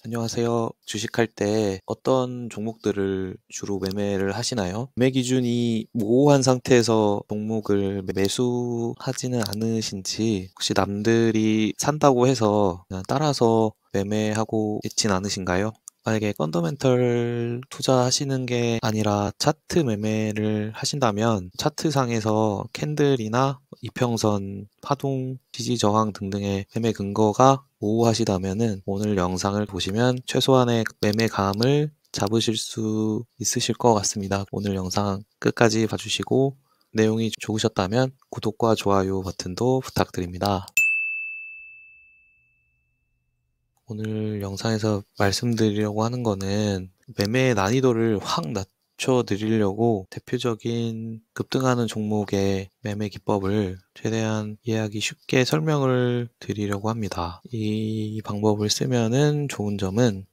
안녕하세요. 주식할 때 어떤 종목들을 주로 매매를 하시나요? 매매 기준이 모호한 상태에서 종목을 매수하지는 않으신지, 혹시 남들이 산다고 해서 그냥 따라서 매매하고 있진 않으신가요? 만약에 펀더멘털 투자하시는 게 아니라 차트 매매를 하신다면 차트상에서 캔들이나 이평선, 파동, 지지 저항 등등의 매매 근거가 모호하시다면은 오늘 영상을 보시면 최소한의 매매감을 잡으실 수 있으실 것 같습니다. 오늘 영상 끝까지 봐주시고 내용이 좋으셨다면 구독과 좋아요 버튼도 부탁드립니다. 오늘 영상에서 말씀드리려고 하는 거는 매매의 난이도를 확 낮춰드리려고 대표적인 급등하는 종목의 매매 기법을 최대한 이해하기 쉽게 설명을 드리려고 합니다. 이 방법을 쓰면은 좋은 점은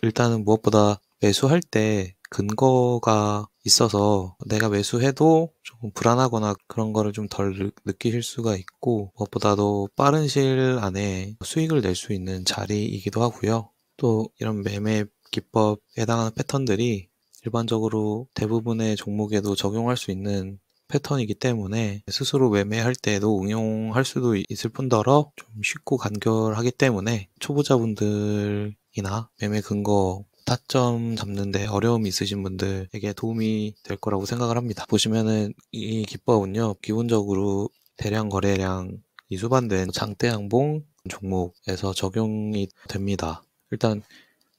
일단은 무엇보다 매수할 때 근거가 있어서 내가 매수해도 조금 불안하거나 그런 거를 좀 덜 느끼실 수가 있고, 무엇보다도 빠른 시일 안에 수익을 낼 수 있는 자리이기도 하고요. 또 이런 매매 기법에 해당하는 패턴들이 일반적으로 대부분의 종목에도 적용할 수 있는 패턴이기 때문에 스스로 매매할 때도 응용할 수도 있을 뿐더러 좀 쉽고 간결하기 때문에 초보자분들이나 매매 근거 타점 잡는데 어려움이 있으신 분들에게 도움이 될 거라고 생각을 합니다. 보시면은 이 기법은요, 기본적으로 대량 거래량이 수반된 장대 양봉 종목에서 적용이 됩니다. 일단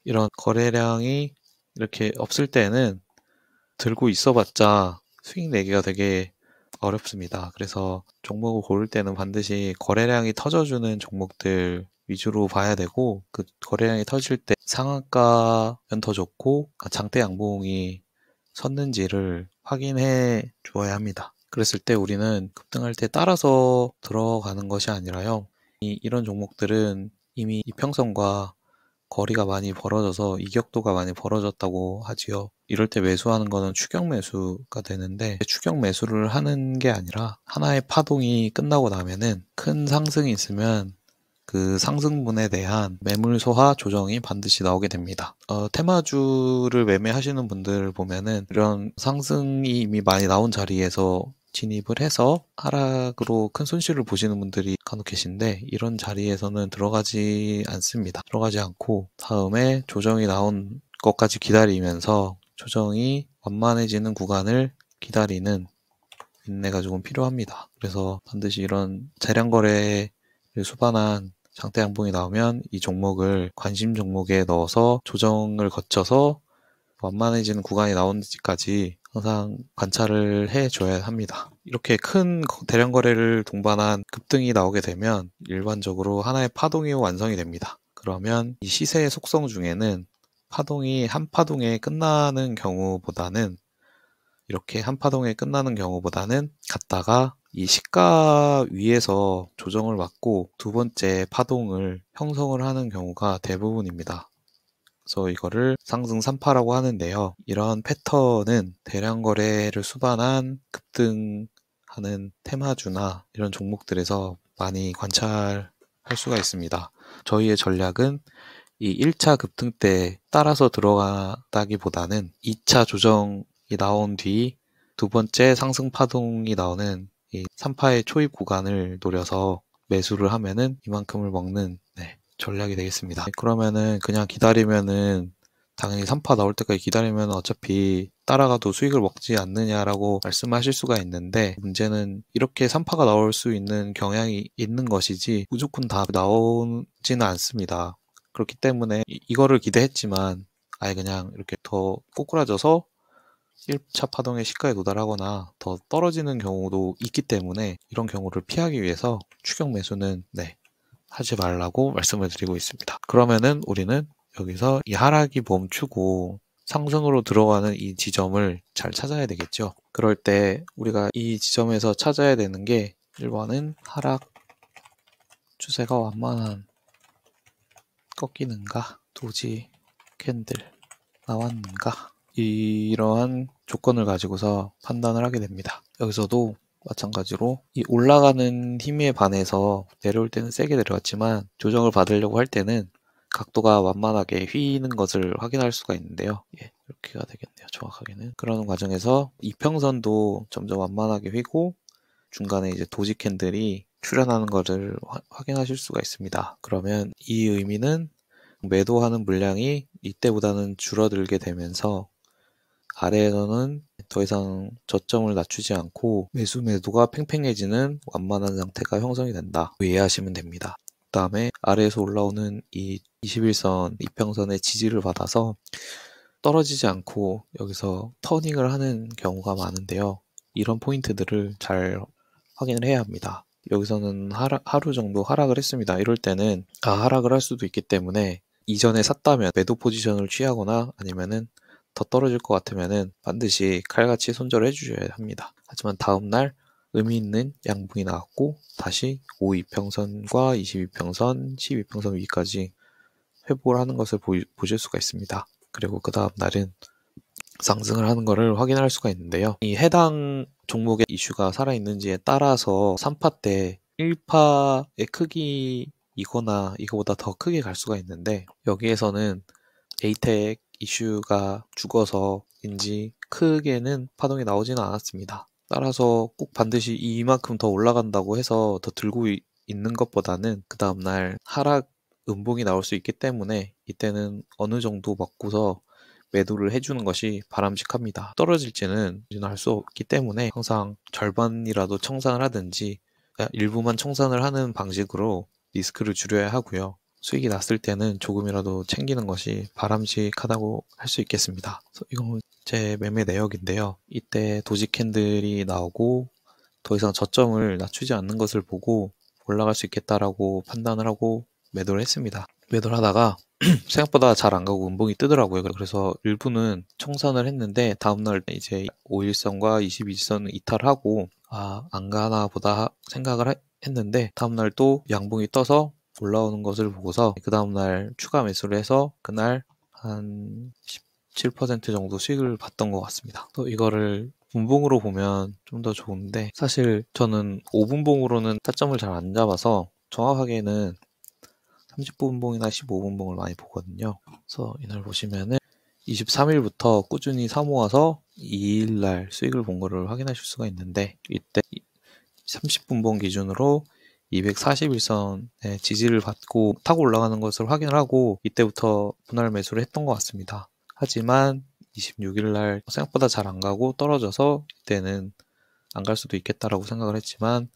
이런 거래량이 이렇게 없을 때는 들고 있어봤자 수익 내기가 되게 어렵습니다. 그래서 종목을 고를 때는 반드시 거래량이 터져주는 종목들 위주로 봐야 되고, 그 거래량이 터질 때 상한가면 더 좋고 장대 양봉이 섰는지를 확인해 주어야 합니다. 그랬을 때 우리는 급등할 때 따라서 들어가는 것이 아니라요, 이런 종목들은 이미 이평선과 거리가 많이 벌어져서 이격도가 많이 벌어졌다고 하지요. 이럴 때 매수하는 거는 추격 매수가 되는데, 추격 매수를 하는 게 아니라 하나의 파동이 끝나고 나면은 큰 상승이 있으면 그 상승분에 대한 매물 소화 조정이 반드시 나오게 됩니다. 테마주를 매매하시는 분들 보면은 이런 상승이 이미 많이 나온 자리에서 진입을 해서 하락으로 큰 손실을 보시는 분들이 간혹 계신데, 이런 자리에서는 들어가지 않습니다. 들어가지 않고 다음에 조정이 나온 것까지 기다리면서 조정이 완만해지는 구간을 기다리는 인내가 조금 필요합니다. 그래서 반드시 이런 대량 거래를 수반한 장대 양봉이 나오면 이 종목을 관심 종목에 넣어서 조정을 거쳐서 완만해지는 구간이 나오는지까지 항상 관찰을 해줘야 합니다. 이렇게 큰 대량 거래를 동반한 급등이 나오게 되면 일반적으로 하나의 파동이 완성이 됩니다. 그러면 이 시세의 속성 중에는 파동이 한 파동에 끝나는 경우보다는, 이렇게 한 파동에 끝나는 경우보다는 갔다가 이 시가 위에서 조정을 받고 두 번째 파동을 형성을 하는 경우가 대부분입니다. 그래서 이거를 상승 3파라고 하는데요. 이런 패턴은 대량 거래를 수반한 급등하는 테마주나 이런 종목들에서 많이 관찰할 수가 있습니다. 저희의 전략은 이 1차 급등 때 따라서 들어가다기보다는 2차 조정이 나온 뒤 두 번째 상승 파동이 나오는 이 3파의 초입 구간을 노려서 매수를 하면은 이만큼을 먹는 전략이 되겠습니다. 그러면은 그냥 기다리면은, 당연히 3파 나올 때까지 기다리면 어차피 따라가도 수익을 먹지 않느냐라고 말씀하실 수가 있는데, 문제는 이렇게 3파가 나올 수 있는 경향이 있는 것이지 무조건 다 나오지는 않습니다. 그렇기 때문에 이거를 기대했지만 아예 그냥 이렇게 더 꼬꾸라져서 1차 파동의 시가에 도달하거나 더 떨어지는 경우도 있기 때문에, 이런 경우를 피하기 위해서 추격 매수는 하지 말라고 말씀을 드리고 있습니다. 그러면은 우리는 여기서 이 하락이 멈추고 상승으로 들어가는 이 지점을 잘 찾아야 되겠죠. 그럴 때 우리가 이 지점에서 찾아야 되는 게, 1번은 하락 추세가 완만한 꺾이는가, 도지 캔들 나왔는가, 이러한 조건을 가지고서 판단을 하게 됩니다. 여기서도 마찬가지로 이 올라가는 힘에 반해서 내려올 때는 세게 내려왔지만 조정을 받으려고 할 때는 각도가 완만하게 휘는 것을 확인할 수가 있는데요. 예, 이렇게가 되겠네요. 정확하게는. 그러는 과정에서 이평선도 점점 완만하게 휘고 중간에 이제 도지 캔들이 출현하는 것을 확인하실 수가 있습니다. 그러면 이 의미는 매도하는 물량이 이때보다는 줄어들게 되면서 아래에서는 더 이상 저점을 낮추지 않고 매도가 팽팽해지는 완만한 상태가 형성이 된다. 이해하시면 됩니다. 그 다음에 아래에서 올라오는 이 21선 이평선의 지지를 받아서 떨어지지 않고 여기서 터닝을 하는 경우가 많은데요. 이런 포인트들을 잘 확인을 해야 합니다. 여기서는 하루 정도 하락을 했습니다. 이럴 때는 하락을 할 수도 있기 때문에 이전에 샀다면 매도 포지션을 취하거나 아니면은 더 떨어질 것 같으면은 반드시 칼같이 손절을 해주셔야 합니다. 하지만 다음날 의미 있는 양봉이 나왔고 다시 5이평선과 22평선, 12평선 위까지 회복을 하는 것을 보실 수가 있습니다. 그리고 그 다음 날은 상승을 하는 것을 확인할 수가 있는데요. 이 해당 종목의 이슈가 살아있는지에 따라서 3파 때 1파의 크기이거나 이거보다 더 크게 갈 수가 있는데 여기에서는 에이텍 이슈가 죽어서인지 크게는 파동이 나오지는 않았습니다. 따라서 꼭 반드시 이만큼 더 올라간다고 해서 더 들고 있는 것보다는 그 다음날 하락 음봉이 나올 수 있기 때문에 이때는 어느 정도 먹고서 매도를 해주는 것이 바람직합니다. 떨어질지는 알 수 없기 때문에 항상 절반이라도 청산을 하든지 일부만 청산을 하는 방식으로 리스크를 줄여야 하고요. 수익이 났을 때는 조금이라도 챙기는 것이 바람직하다고 할 수 있겠습니다. 이건 제 매매 내역인데요. 이때 도지 캔들이 나오고 더 이상 저점을 낮추지 않는 것을 보고 올라갈 수 있겠다라고 판단을 하고 매도를 했습니다. 매도를 하다가 생각보다 잘 안 가고 음봉이 뜨더라고요. 그래서 일부는 청산을 했는데 다음날 이제 5일선과 22일선을 이탈하고 안 가나 보다 생각을 했는데 다음날 또 양봉이 떠서 올라오는 것을 보고서 그 다음날 추가 매수를 해서 그날 한 17% 정도 수익을 봤던 것 같습니다. 또 이거를 분봉으로 보면 좀 더 좋은데 사실 저는 5분봉으로는 타점을 잘 안 잡아서 정확하게는 30분봉이나 15분봉을 많이 보거든요. 그래서 이날 보시면은 23일부터 꾸준히 사모아서 2일날 수익을 본 거를 확인하실 수가 있는데 이때 30분봉 기준으로 241선의 지지를 받고 타고 올라가는 것을 확인을 하고 이때부터 분할 매수를 했던 것 같습니다. 하지만 26일날 생각보다 잘 안 가고 떨어져서 이때는 안 갈 수도 있겠다라고 생각을 했지만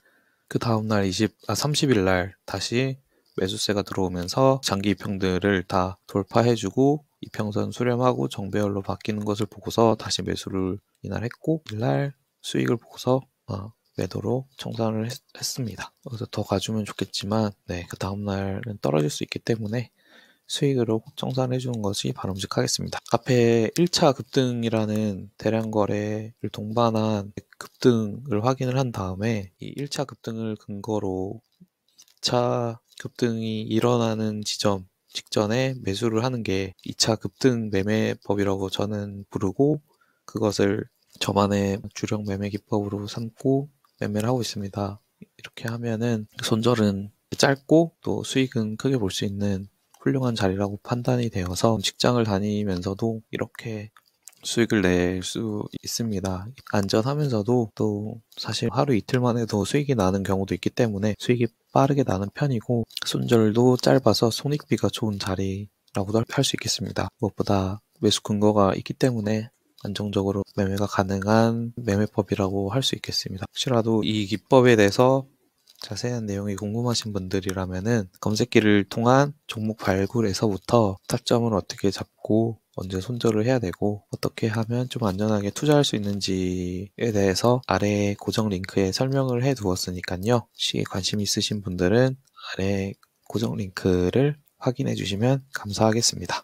그 다음날 30일날 다시 매수세가 들어오면서 장기 이평들을 다 돌파해주고 이평선 수렴하고 정배열로 바뀌는 것을 보고서 다시 매수를 이날 했고 이날 수익을 보고서 매도로 청산을 했습니다. 그래서 더 가주면 좋겠지만 그 다음날은 떨어질 수 있기 때문에 수익으로 청산해 주는 것이 바람직하겠습니다. 앞에 1차 급등이라는 대량 거래를 동반한 급등을 확인을 한 다음에 이 1차 급등을 근거로 2차 급등이 일어나는 지점 직전에 매수를 하는 게 2차 급등 매매법이라고 저는 부르고 그것을 저만의 주력 매매 기법으로 삼고 매매를 하고 있습니다. 이렇게 하면은 손절은 짧고 또 수익은 크게 볼 수 있는 훌륭한 자리라고 판단이 되어서 직장을 다니면서도 이렇게 수익을 낼 수 있습니다. 안전하면서도 또 사실 하루 이틀 만에도 수익이 나는 경우도 있기 때문에 수익이 빠르게 나는 편이고 손절도 짧아서 손익비가 좋은 자리라고도 할 수 있겠습니다. 무엇보다 매수 근거가 있기 때문에 안정적으로 매매가 가능한 매매법이라고 할 수 있겠습니다. 혹시라도 이 기법에 대해서 자세한 내용이 궁금하신 분들이라면은 검색기를 통한 종목 발굴에서부터 타점을 어떻게 잡고 언제 손절을 해야 되고 어떻게 하면 좀 안전하게 투자할 수 있는지에 대해서 아래 고정 링크에 설명을 해 두었으니까요. 혹시 관심 있으신 분들은 아래 고정 링크를 확인해 주시면 감사하겠습니다.